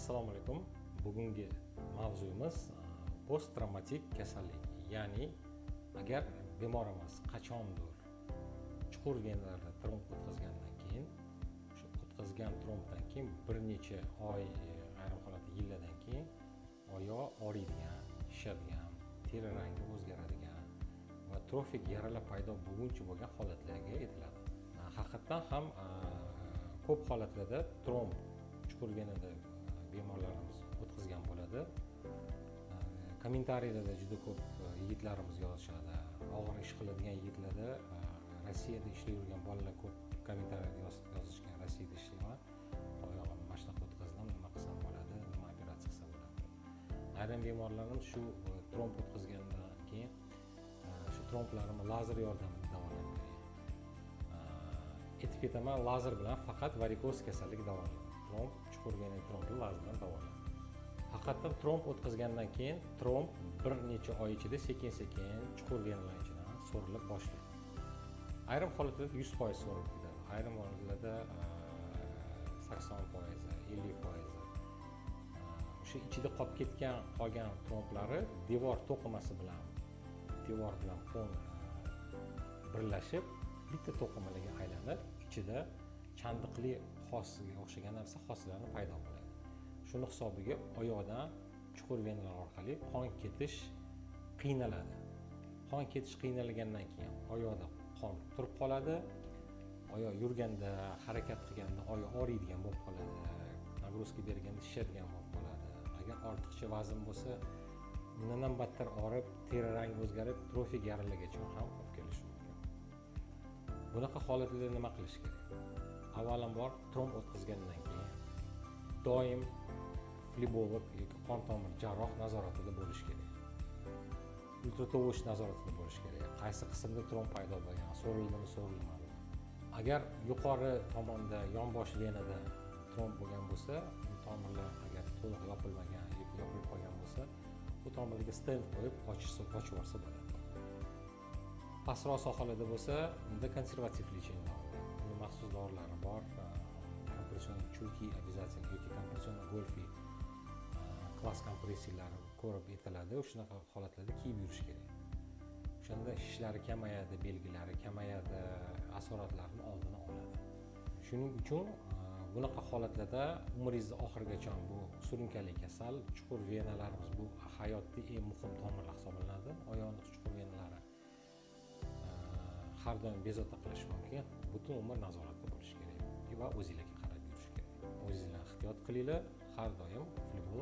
Assalomu alaykum. Bugungi mavzuyimiz post travmatik kasallik. Ya'ni agar bemorimiz qachondir chuqur venalarda tromb o'tkazgandan keyin, shu o'tkazgan trombdan keyin bir necha oy, ayrim holatda yillardan keyin oyoq og'riydigan, shishadigan, teri rangi o'zgaradigan va trofik yaralar paydo bo'lguncha bo'lgan holatlarga aytiladi. Haqiqatdan ham ko'p holatlarda tromb chuqur venada bemorlarimiz o'tkazgan bo'ladi. Kommentariylarda juda ko'p yigitlarimiz yozishadi. Og'ir ish qiladigan yigitlarda Rossiyada ishlab yurgan bolalar ko'p kommentariyada yozishgan. Rossiyada ishlayman, oyog'imni mana shunaqa o'tkazdim, nima qilsam bo'ladi, nima operatsiya qilsam bo'ladi. Ayrim bemorlarimiz shu tromb o'tkazgandan keyin shu tromblarimni lazer yordamida davolangan. Aytib ketaman, lazer bilan faqat varikoz kasallik davolanadi. Tromb, chuqur vena trombni lazer bilan davolanadi. Haqiqatdan tromb o'tkazgandan keyin tromb bir necha oy ichida sekin-sekin chuqur venalar ichidan so'rilib boshlaydi. Ayrim holatlarda 100% so'rilib ketadi. Ayrim holatlarda 80%, 50%. O'sha ichida qolgan tromblari devor to'qimasi bilan fon birlashib bitta to'qimalarga aylanib, ichida chandiqli hosilga o'xshagan narsa hosillarni paydo bo'ladi. Shuni hisobiga oyoqdan chuqur venalar orqali qon ketish qiynaladi. Qon ketish qiynalgandan keyin oyoqda qon turib qoladi. Oyoq yurganda, harakat qilganda oyoq og'riydigan bo'lib qoladi. Nagruzka berganda shishadigan bo'lib qoladi. Agar ortiqcha vazn bo'lsa, undan ham battar og'rib, teri rangi o'zgarib, trofik yaralargacha ham olib kelishi mumkin. Bunaqa holatlarda nima qilish kerak? Avvalambor tromb o'tkazgandan keyin doim flebolog yoki qon tomir jarroh nazoratida bo'lish kerak. Ultratovush nazoratida bo'lish kerak. Qaysi qismda tromb paydo bo'lgan, so'rildimi, so'rilmadi. Agar yuqori tomonda yonbosh venada tromb bo'lgan bo'lsa, bu tomirlar agar to'liq yopilmagan yoki yopilib qolgan bo'lsa, bu tomirlarga stent qo'yib ochib yuborsa bo'ladi. Pastroq sohalarda bo'lsa, unda konservativ lecheniya buni maxsus dorilar bor. Kompression chulki обязательно yoki kompression golfi klass kompressiyalari ko'rib yetiladi. Shunaqa holatlarda kiyib yurish kerak. O'shanda shishlari kamayadi, belgilari kamayadi, asoratlarni oldini oladi. Shuning uchun bunaqa holatlarda umringizni oxirigacha bu surunkali kasal, chuqur venalarimiz bu hayotda eng muhim tomirlar hisoblanadi. Oyoqning chuqur venalari har doim bezovta qilish mumkin. Butun umr nazoratda bo'lish kerak va o'zingizga qarab yurish kerak. O'zingizlar ehtiyot qilinglar, har doim flebolog